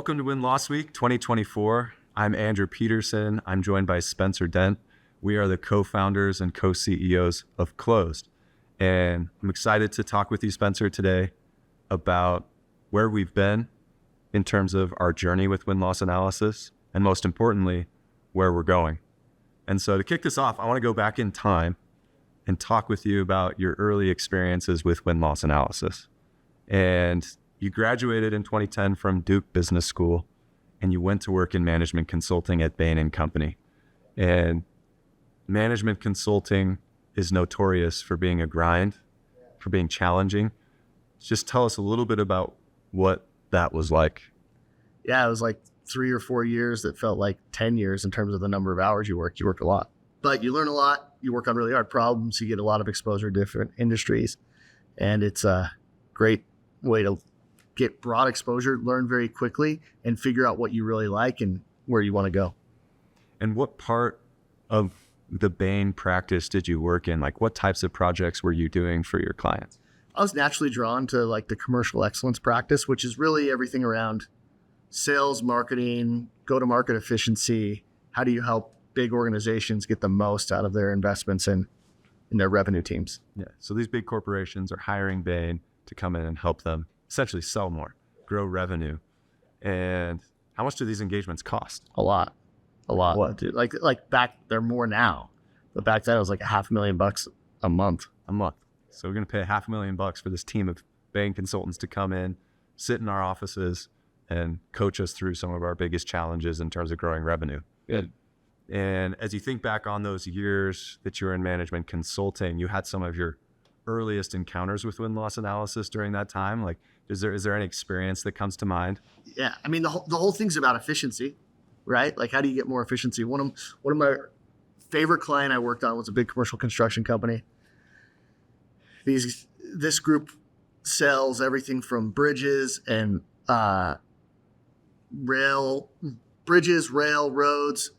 Welcome to Win-Loss Week 2024. I'm Andrew Peterson. I'm joined by Spencer Dent. We are the co-founders and co-CEOs of Clozd. And I'm excited to talk with you, Spencer, today about where we've been in terms of our journey with win-loss analysis, and most importantly, where we're going. And so to kick this off, I want to go back in time and talk with you about your early experiences with win-loss analysis. And you graduated in 2010 from Duke Business School, and you went to work in management consulting at Bain Company. And management consulting is notorious for being a grind, for being challenging. Just tell us a little bit about what that was like. Yeah, it was like 3 or 4 years that felt like 10 years in terms of the number of hours you work. You work a lot, but you learn a lot. You work on really hard problems. You get a lot of exposure to different industries, and it's a great way to get broad exposure, learn very quickly, and figure out what you really like and where you want to go. And what part of the Bain practice did you work in? Like, what types of projects were you doing for your clients? I was naturally drawn to like the commercial excellence practice, which is really everything around sales, marketing, go-to-market efficiency. How do you help big organizations get the most out of their investments in their revenue teams? Yeah. So these big corporations are hiring Bain to come in and help them essentially sell more, grow revenue. And how much do these engagements cost? A lot. What? Dude, like back, they're more now, but back then it was like $500,000 a month. A month. So we're going to pay $500,000 for this team of Bain consultants to come in, sit in our offices, and coach us through some of our biggest challenges in terms of growing revenue. Good. And as you think back on those years that you were in management consulting, you had some of your earliest encounters with win-loss analysis during that time. Like, is there any experience that comes to mind? Yeah, I mean the whole thing's about efficiency, right? Like, how do you get more efficiency? One of my favorite client I worked on was a big commercial construction company. This group sells everything from bridges and railroads,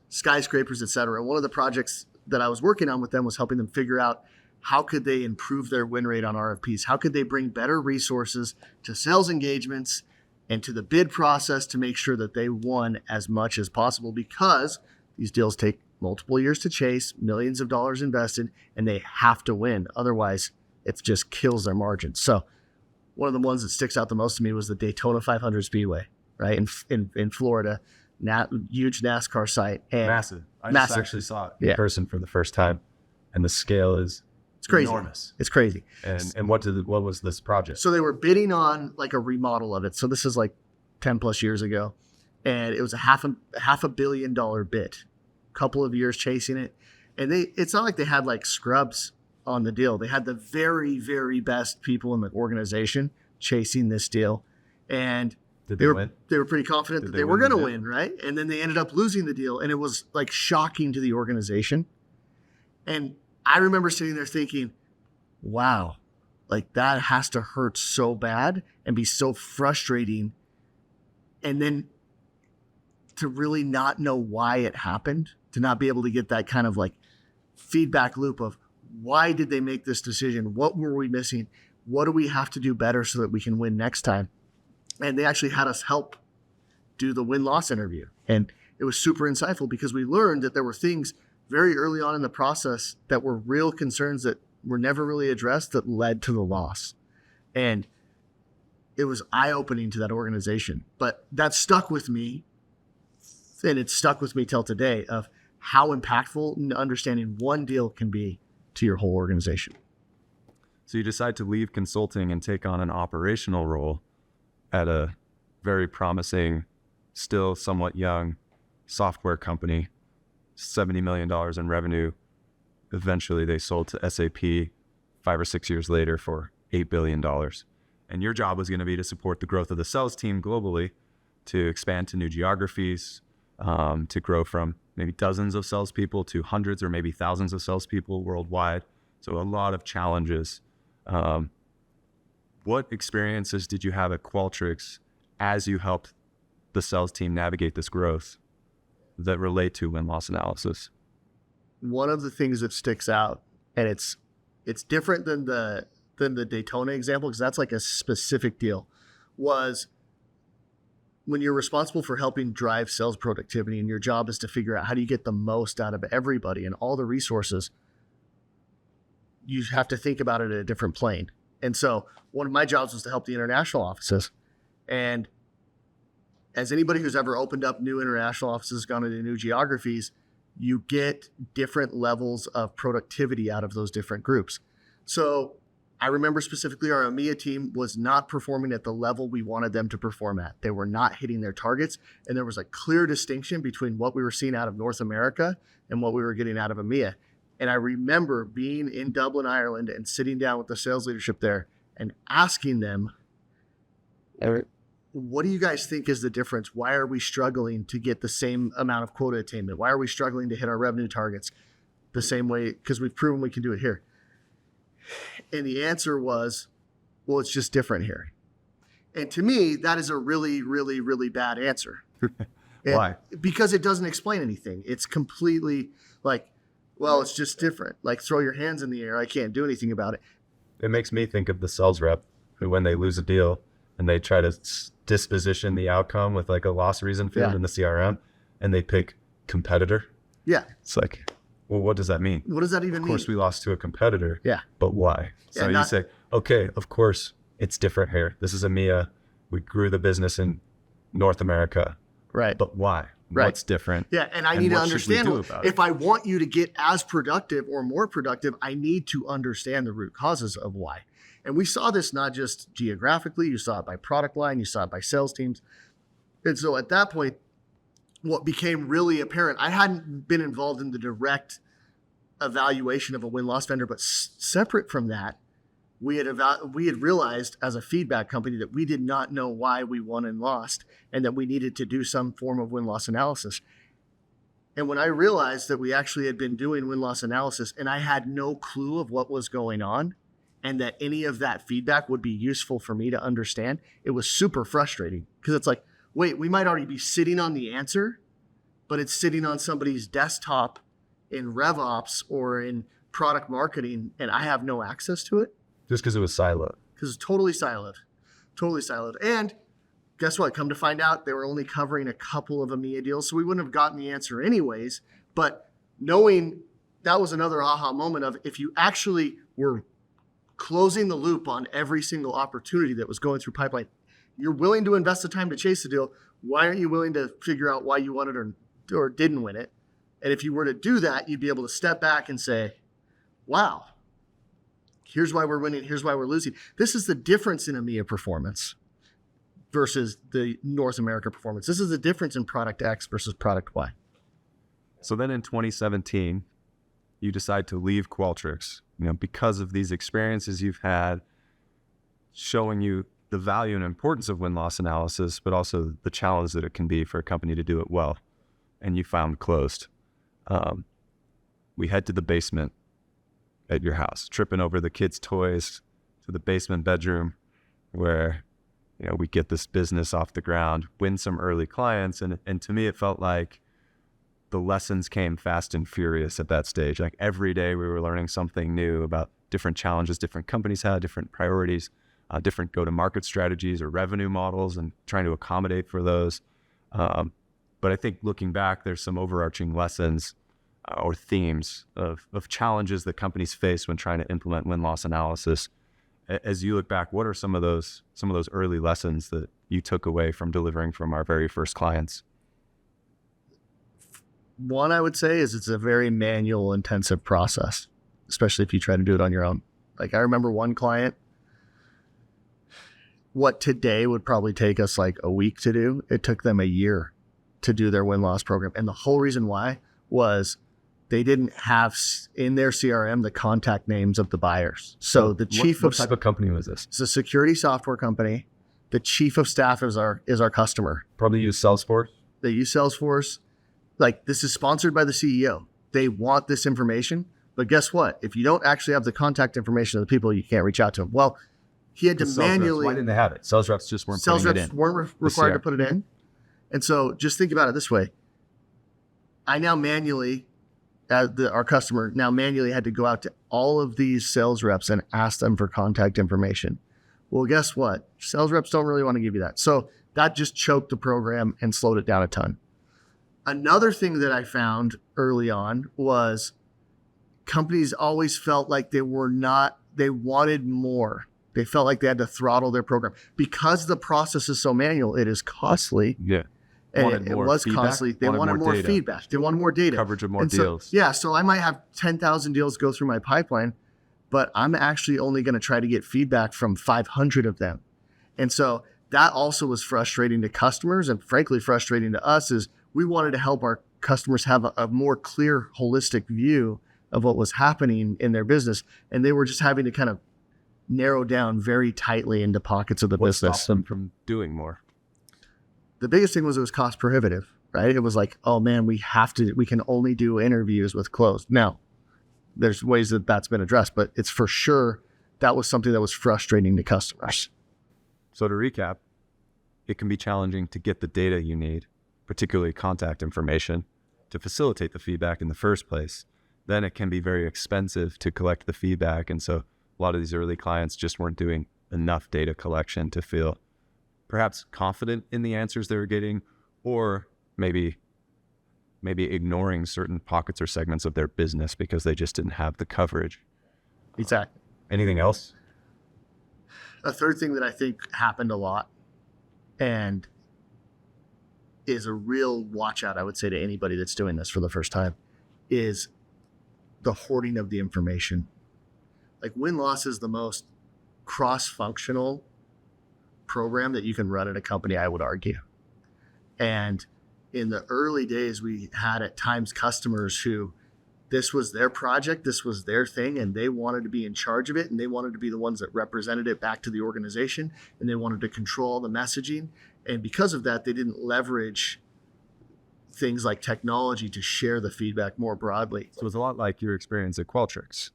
skyscrapers, etc. One of the projects that I was working on with them was helping them figure out how could they improve their win rate on RFPs? How could they bring better resources to sales engagements and to the bid process to make sure that they won as much as possible, because these deals take multiple years to chase, millions of dollars invested, and they have to win. Otherwise, it just kills their margins. So one of the ones that sticks out the most to me was the Daytona 500 Speedway, right? In Florida, huge NASCAR site. And Massive. I just actually saw it in person for the first time, and the scale is crazy. Enormous. It's crazy. And what was this project? So they were bidding on like a remodel of it. So this is like 10 plus years ago, and it was a half a billion dollar bid. Couple of years chasing it, and it's not like they had like scrubs on the deal. They had the very, very best people in the organization chasing this deal, and Did they win? They were pretty confident that they were going to win, right? And then they ended up losing the deal, and it was like shocking to the organization. And I remember sitting there thinking, wow, like that has to hurt so bad and be so frustrating. And then to really not know why it happened, to not be able to get that kind of like feedback loop of why did they make this decision? What were we missing? What do we have to do better so that we can win next time? And they actually had us help do the win-loss interview. And it was super insightful because we learned that there were things very early on in the process that were real concerns that were never really addressed that led to the loss. And it was eye-opening to that organization. But that stuck with me, and it's stuck with me till today, of how impactful understanding one deal can be to your whole organization. So you decide to leave consulting and take on an operational role at a very promising, still somewhat young software company, $70 million in revenue. Eventually they sold to SAP 5 or 6 years later for $8 billion. And your job was going to be to support the growth of the sales team globally, to expand to new geographies, to grow from maybe dozens of salespeople to hundreds or maybe thousands of salespeople worldwide. So a lot of challenges. What experiences did you have at Qualtrics as you helped the sales team navigate this growth that relate to win-loss analysis? One of the things that sticks out, and it's different than the Daytona example because that's like a specific deal, was when you're responsible for helping drive sales productivity and your job is to figure out how do you get the most out of everybody and all the resources, you have to think about it at a different plane. And so one of my jobs was to help the international offices. And as anybody who's ever opened up new international offices, gone into new geographies, you get different levels of productivity out of those different groups. So I remember specifically our EMEA team was not performing at the level we wanted them to perform at. They were not hitting their targets. And there was a clear distinction between what we were seeing out of North America and what we were getting out of EMEA. And I remember being in Dublin, Ireland, and sitting down with the sales leadership there and asking them, what do you guys think is the difference? Why are we struggling to get the same amount of quota attainment? Why are we struggling to hit our revenue targets the same way? Because we've proven we can do it here. And the answer was, well, it's just different here. And to me, that is a really, really, really bad answer. Why? Because it doesn't explain anything. It's completely like, well, it's just different. Like, throw your hands in the air. I can't do anything about it. It makes me think of the sales rep who, when they lose a deal and they try to disposition the outcome with like a loss reason field in the CRM, and they pick competitor. Yeah. It's like, well, what does that mean? What does that even mean? Of course, we lost to a competitor. Yeah. But why? So you say, okay, of course, it's different here. This is EMEA. We grew the business in North America. Right. But why? Right. What's different? Yeah. And I need to understand, if it? I want you to get as productive or more productive, I need to understand the root causes of why. And we saw this not just geographically, you saw it by product line, you saw it by sales teams. And so at that point, what became really apparent, I hadn't been involved in the direct evaluation of a win-loss vendor, but separate from that, we had realized as a feedback company that we did not know why we won and lost, and that we needed to do some form of win-loss analysis. And when I realized that we actually had been doing win-loss analysis and I had no clue of what was going on, and that any of that feedback would be useful for me to understand, it was super frustrating, because it's like, wait, we might already be sitting on the answer, but it's sitting on somebody's desktop in RevOps or in product marketing, and I have no access to it. Just because it was siloed. Because it's totally siloed. And guess what? Come to find out, they were only covering a couple of EMEA deals, so we wouldn't have gotten the answer anyways. But knowing that was another aha moment of, if you actually were closing the loop on every single opportunity that was going through pipeline, you're willing to invest the time to chase the deal. Why aren't you willing to figure out why you won it or didn't win it? And if you were to do that, you'd be able to step back and say, wow, here's why we're winning, here's why we're losing. This is the difference in EMEA performance versus the North America performance. This is the difference in product X versus product Y. So then in 2017, you decide to leave Qualtrics, because of these experiences you've had showing you the value and importance of win-loss analysis, but also the challenge that it can be for a company to do it well. And you found Clozd. We head to the basement at your house, tripping over the kids' toys to the basement bedroom where, we get this business off the ground, win some early clients. And to me, it felt like the lessons came fast and furious at that stage. Like every day we were learning something new about different challenges different companies had, different priorities, different go-to-market strategies or revenue models, and trying to accommodate for those. But I think looking back, there's some overarching lessons or themes of challenges that companies face when trying to implement win-loss analysis. As you look back, what are some of those early lessons that you took away from delivering from our very first clients? One, I would say, is it's a very manual intensive process, especially if you try to do it on your own. Like, I remember one client, what today would probably take us like a week to do, it took them a year to do their win-loss program. And the whole reason why was they didn't have in their CRM the contact names of the buyers. So the chief what type of company was this? It's a security software company. The chief of staff is our customer. Probably use Salesforce. They use Salesforce. Like, this is sponsored by the CEO. They want this information. But guess what? If you don't actually have the contact information of the people, you can't reach out to them. Well, he had to manually. Why didn't they have it? Sales reps just weren't putting it in. Sales reps weren't required to put it in. And so just think about it this way. I now manually, our customer now manually had to go out to all of these sales reps and ask them for contact information. Well, guess what? Sales reps don't really want to give you that. So that just choked the program and slowed it down a ton. Another thing that I found early on was companies always felt like they wanted more. They felt like they had to throttle their program because the process is so manual. It is costly. Yeah. And it was feedback, costly. They wanted more feedback. They wanted more data. Coverage of more deals. So I might have 10,000 deals go through my pipeline, but I'm actually only going to try to get feedback from 500 of them. And so that also was frustrating to customers, and frankly frustrating to us, is we wanted to help our customers have a more clear, holistic view of what was happening in their business. And they were just having to kind of narrow down very tightly into pockets of the business. What stopped them from doing more? The biggest thing was it was cost prohibitive, right? It was like, oh man, we can only do interviews with Clozd. Now, there's ways that that's been addressed, but it's for sure that was something that was frustrating to customers. So to recap, it can be challenging to get the data you need, particularly contact information, to facilitate the feedback in the first place. Then it can be very expensive to collect the feedback. And so a lot of these early clients just weren't doing enough data collection to feel perhaps confident in the answers they were getting, or maybe ignoring certain pockets or segments of their business because they just didn't have the coverage. Exactly. Anything else? A third thing that I think happened a lot and is a real watch out, I would say, to anybody that's doing this for the first time, is the hoarding of the information. Like, win-loss is the most cross-functional program that you can run at a company, I would argue. And in the early days, we had at times customers who this was their project, this was their thing, and they wanted to be in charge of it, and they wanted to be the ones that represented it back to the organization, and they wanted to control the messaging. And because of that, they didn't leverage things like technology to share the feedback more broadly. So it's a lot like your experience at Qualtrics,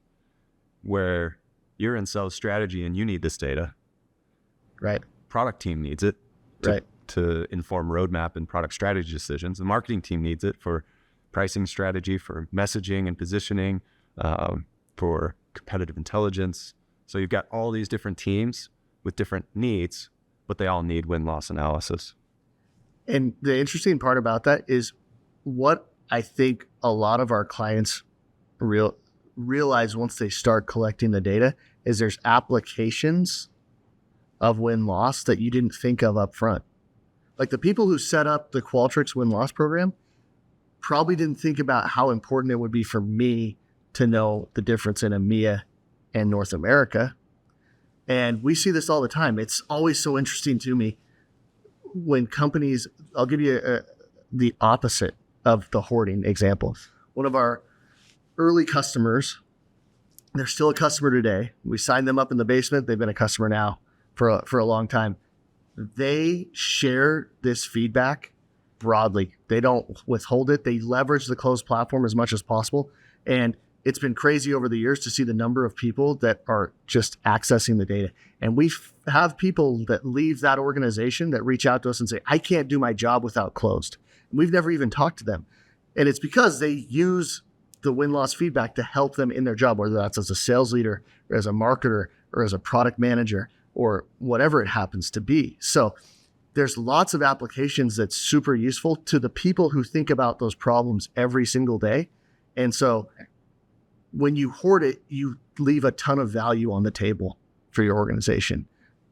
where you're in sales strategy and you need this data. Right. Product team needs it to inform roadmap and product strategy decisions. The marketing team needs it for pricing strategy, for messaging and positioning, for competitive intelligence. So you've got all these different teams with different needs, but they all need win-loss analysis. And the interesting part about that is what I think a lot of our clients realize once they start collecting the data is there's applications of win-loss that you didn't think of up front. Like, the people who set up the Qualtrics win-loss program probably didn't think about how important it would be for me to know the difference in EMEA and North America. And we see this all the time. It's always so interesting to me when companies, I'll give you the opposite of the hoarding example. One of our early customers, they're still a customer today. We signed them up in the basement. They've been a customer now for a long time. They share this feedback broadly. They don't withhold it. They leverage the Clozd platform as much as possible. And it's been crazy over the years to see the number of people that are just accessing the data. And we have people that leave that organization that reach out to us and say, I can't do my job without Clozd. And we've never even talked to them. And it's because they use the win-loss feedback to help them in their job, whether that's as a sales leader or as a marketer or as a product manager or whatever it happens to be. So there's lots of applications that's super useful to the people who think about those problems every single day. And so when you hoard it, you leave a ton of value on the table for your organization.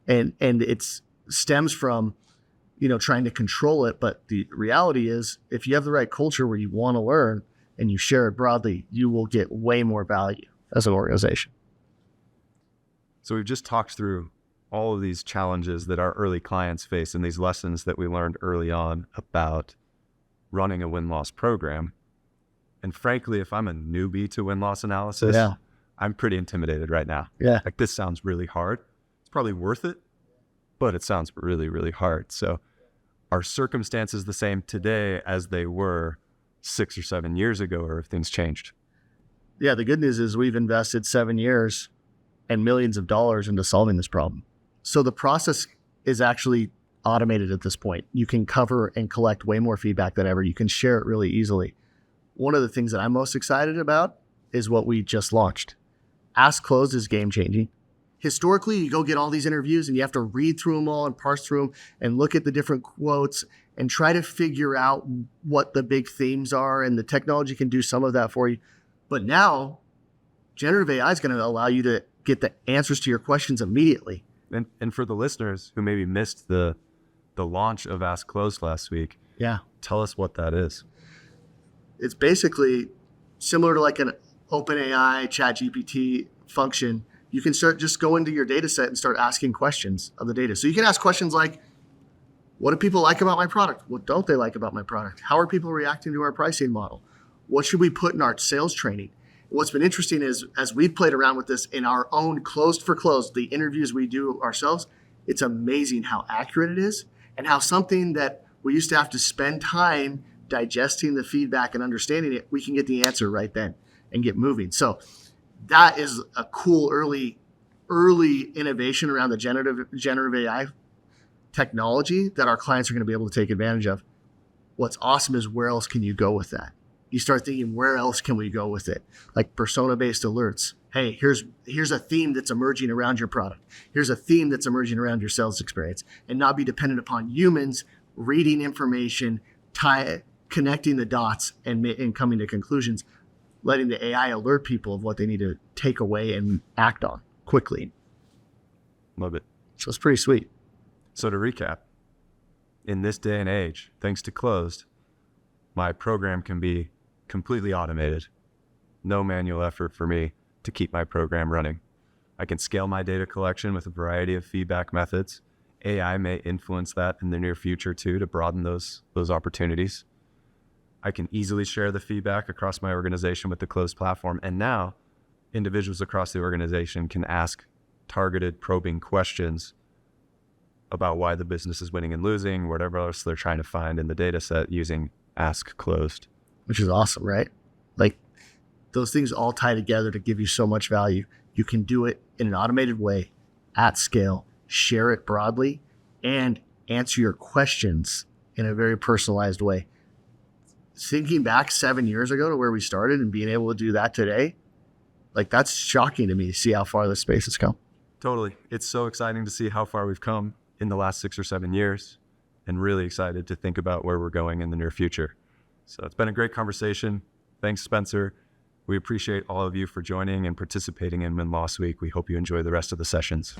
And it stems from, trying to control it. But the reality is, if you have the right culture where you want to learn and you share it broadly, you will get way more value as an organization. So we've just talked through all of these challenges that our early clients face and these lessons that we learned early on about running a win-loss program. And frankly, if I'm a newbie to win-loss analysis, I'm pretty intimidated right now. Yeah. Like, this sounds really hard. It's probably worth it, but it sounds really, really hard. So are circumstances the same today as they were 6 or 7 years ago, or have things changed? Yeah, the good news is we've invested 7 years and millions of dollars into solving this problem. So the process is actually automated at this point. You can cover and collect way more feedback than ever. You can share it really easily. One of the things that I'm most excited about is what we just launched. Ask Clozd is game changing. historically, you go get all these interviews and you have to read through them all and parse through them and look at the different quotes and try to figure out what the big themes are. And the technology can do some of that for you. But now, generative AI is going to allow you to get the answers to your questions immediately. And for the listeners who maybe missed the launch of Ask Clozd last week, tell us what that is. It's basically similar to like an OpenAI ChatGPT function. You can just go into your data set and start asking questions of the data. So you can ask questions like, what do people like about my product? What don't they like about my product? How are people reacting to our pricing model? What should we put in our sales training? What's been interesting is, as we've played around with this in our own Clozd for Clozd, the interviews we do ourselves, it's amazing how accurate it is and how something that we used to have to spend time digesting the feedback and understanding it, we can get the answer right then and get moving. So that is a cool early innovation around the generative AI technology that our clients are going to be able to take advantage of. What's awesome is, where else can you go with that? You start thinking, where else can we go with it? Like persona-based alerts. Hey, here's a theme that's emerging around your product. Here's a theme that's emerging around your sales experience, and not be dependent upon humans reading information, connecting the dots and coming to conclusions, letting the AI alert people of what they need to take away and act on quickly. Love it. So it's pretty sweet. So to recap, in this day and age, thanks to Clozd, my program can be completely automated. No manual effort for me to keep my program running. I can scale my data collection with a variety of feedback methods. AI may influence that in the near future too, to broaden those opportunities. I can easily share the feedback across my organization with the Clozd platform. And now individuals across the organization can ask targeted probing questions about why the business is winning and losing, whatever else they're trying to find in the data set using Ask Clozd. Which is awesome, right? Like, those things all tie together to give you so much value. You can do it in an automated way, at scale, share it broadly, and answer your questions in a very personalized way. Thinking back 7 years ago to where we started and being able to do that today, like, that's shocking to me to see how far this space has come. Totally. It's so exciting to see how far we've come in the last 6 or 7 years, and really excited to think about where we're going in the near future. So it's been a great conversation. Thanks, Spencer. We appreciate all of you for joining and participating in Win-Loss Week. We hope you enjoy the rest of the sessions.